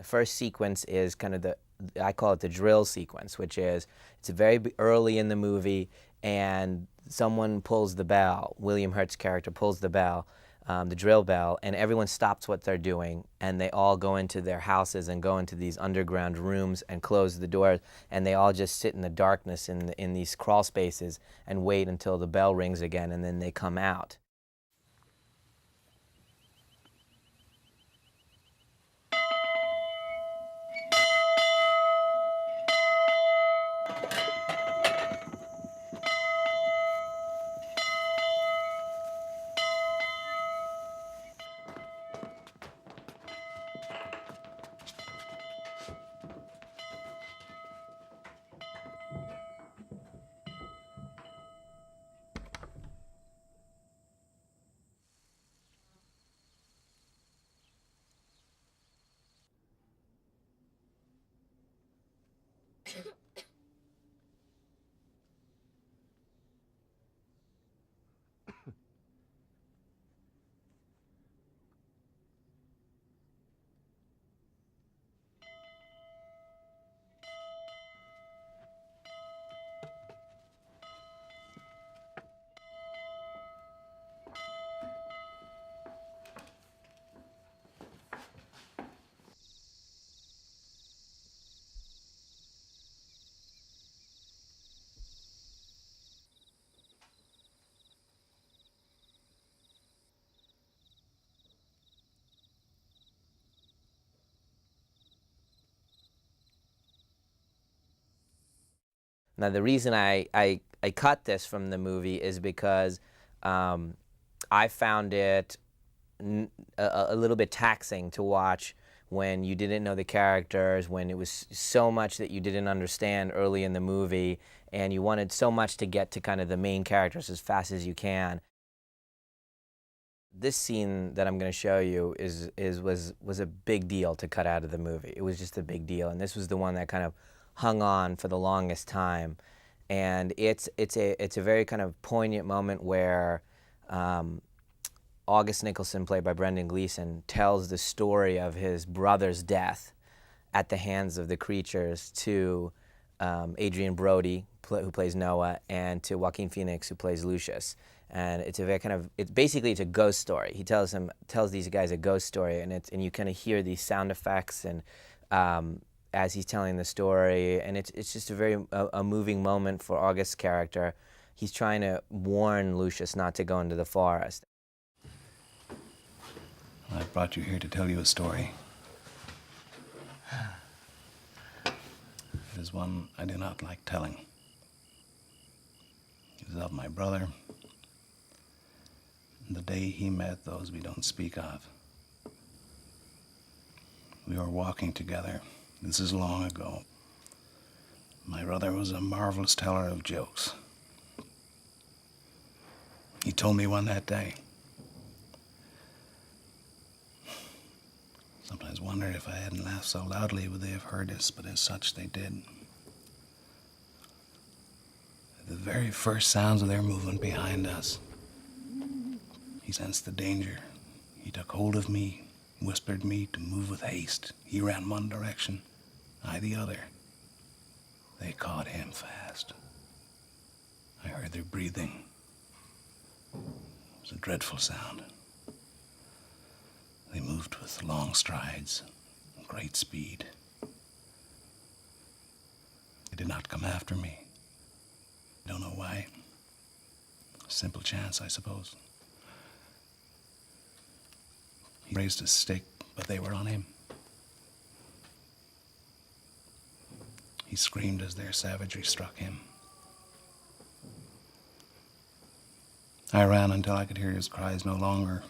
The first sequence is kind of I call it the drill sequence, which is, it's very early in the movie, and someone pulls the bell. William Hurt's character pulls the bell, the drill bell, and everyone stops what they're doing, and they all go into their houses and go into these underground rooms and close the doors, and they all just sit in the darkness in these crawl spaces and wait until the bell rings again, and then they come out. Now, the reason I cut this from the movie is because I found it a little bit taxing to watch when you didn't know the characters, when it was so much that you didn't understand early in the movie, and you wanted so much to get to kind of the main characters as fast as you can. This scene that I'm going to show you was a big deal to cut out of the movie. It was just a big deal, and this was the one that kind of hung on for the longest time. And it's a very kind of poignant moment where August Nicholson, played by Brendan Gleeson, tells the story of his brother's death at the hands of the creatures to Adrien Brody, who plays Noah, and to Joaquin Phoenix, who plays Lucius. And it's a very kind of, it's a ghost story. He tells these guys a ghost story, and you kind of hear these sound effects and as he's telling the story, and it's just a very moving moment for August's character. He's trying to warn Lucius not to go into the forest. I brought you here to tell you a story. It is one I do not like telling. It is of my brother, and the day he met those we don't speak of. We were walking together. This is long ago. My brother was a marvelous teller of jokes. He told me one that day. Sometimes wondered if I hadn't laughed so loudly would they have heard us, but as such they did. At the very first sounds of their movement behind us, he sensed the danger. He took hold of me, whispered me to move with haste. He ran one direction, I the other. They caught him fast. I heard their breathing. It was a dreadful sound. They moved with long strides, great speed. They did not come after me. I don't know why. Simple chance, I suppose. He raised a stick, but they were on him. He screamed as their savagery struck him. I ran until I could hear his cries no longer.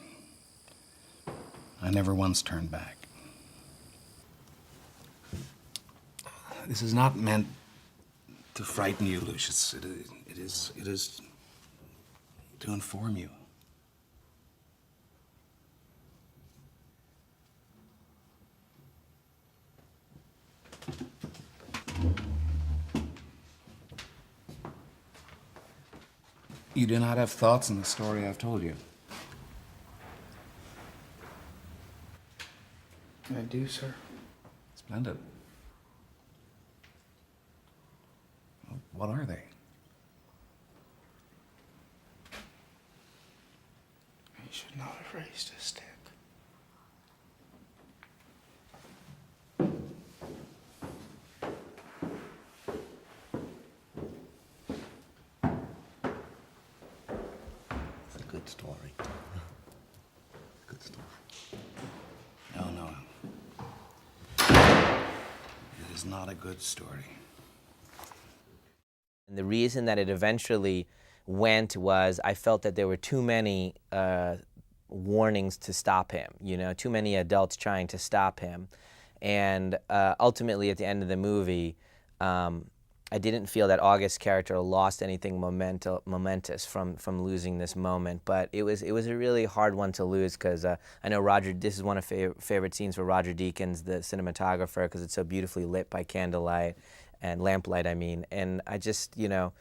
I never once turned back. This is not meant to frighten you, Lucius. It is to inform you. You do not have thoughts in the story I've told you. I do, sir. Splendid. Well, what are they? He should not have raised his stick. It's a good story. Good story. No, no. It is not a good story. And the reason that it eventually went was I felt that there were too many warnings to stop him, you know, too many adults trying to stop him. And ultimately, at the end of the movie, I didn't feel that August's character lost anything momentous from losing this moment. But it was a really hard one to lose because I know this is one of favorite scenes for Roger Deakins, the cinematographer, because it's so beautifully lit by candlelight and lamplight, I mean. And I just, you know,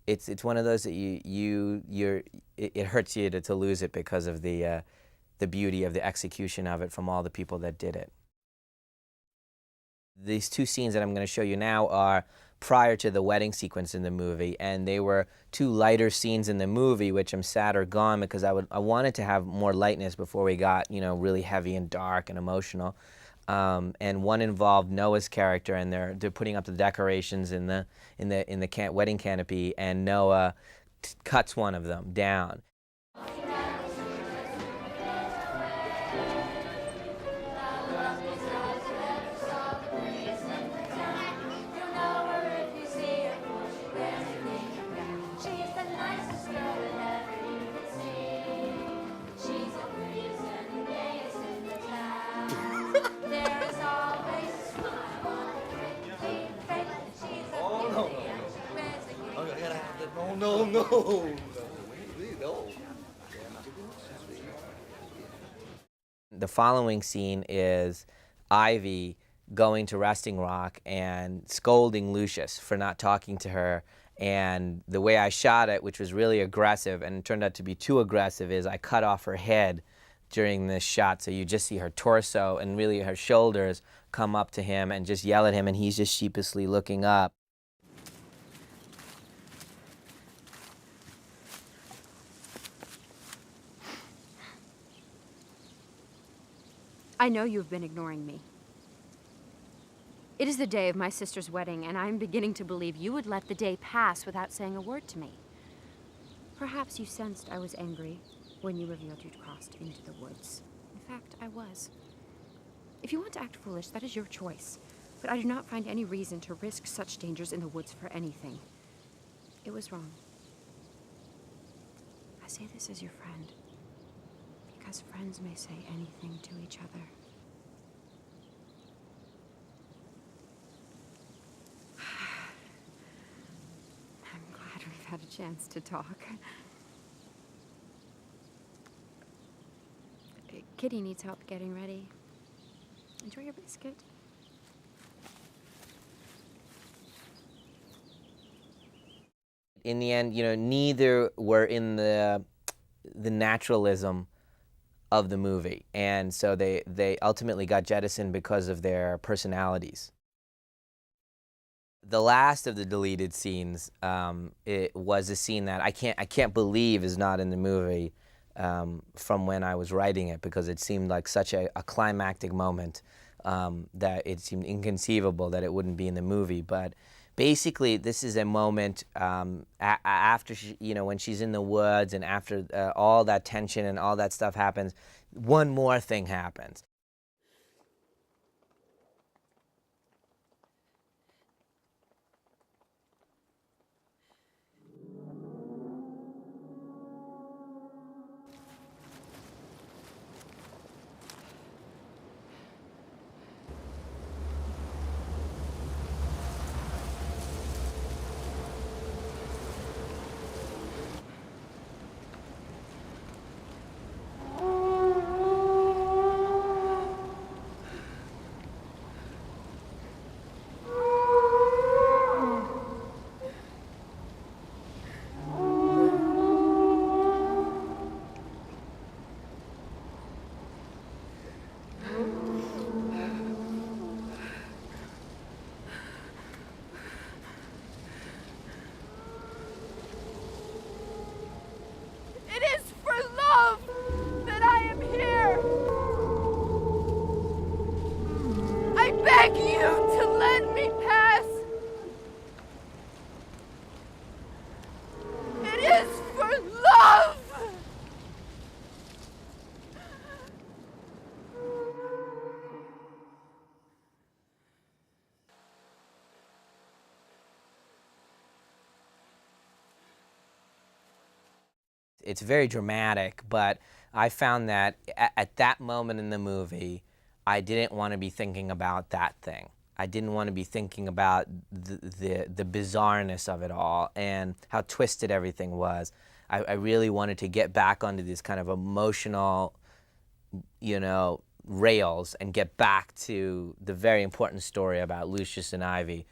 it's one of those that it hurts you to lose it because of the beauty of the execution of it from all the people that did it. These two scenes that I'm going to show you now are prior to the wedding sequence in the movie, and they were two lighter scenes in the movie, which I'm sad are gone because I wanted to have more lightness before we got, you know, really heavy and dark and emotional. And one involved Noah's character, and they're putting up the decorations in the wedding canopy, and Noah cuts one of them down. No. The following scene is Ivy going to Resting Rock and scolding Lucius for not talking to her. And the way I shot it, which was really aggressive and it turned out to be too aggressive, is I cut off her head during this shot. So you just see her torso and really her shoulders come up to him and just yell at him, and he's just sheepishly looking up. I know you have been ignoring me. It is the day of my sister's wedding, and I am beginning to believe you would let the day pass without saying a word to me. Perhaps you sensed I was angry when you revealed you'd crossed into the woods. In fact, I was. If you want to act foolish, that is your choice. But I do not find any reason to risk such dangers in the woods for anything. It was wrong. I say this as your friend. Because friends may say anything to each other. I'm glad we've had a chance to talk. Kitty needs help getting ready. Enjoy your biscuit. In the end, you know, neither were in the naturalism of the movie, and so they ultimately got jettisoned because of their personalities. The last of the deleted scenes, it was a scene that I can't believe is not in the movie from when I was writing it, because it seemed like such a climactic moment that it seemed inconceivable that it wouldn't be in the movie. But basically, this is a moment after when she's in the woods and after all that tension and all that stuff happens, one more thing happens. it's very dramatic, but I found that at that moment in the movie, I didn't want to be thinking about that thing. I didn't want to be thinking about the bizarreness of it all and how twisted everything was. I really wanted to get back onto this kind of emotional, rails and get back to the very important story about Lucius and Ivy.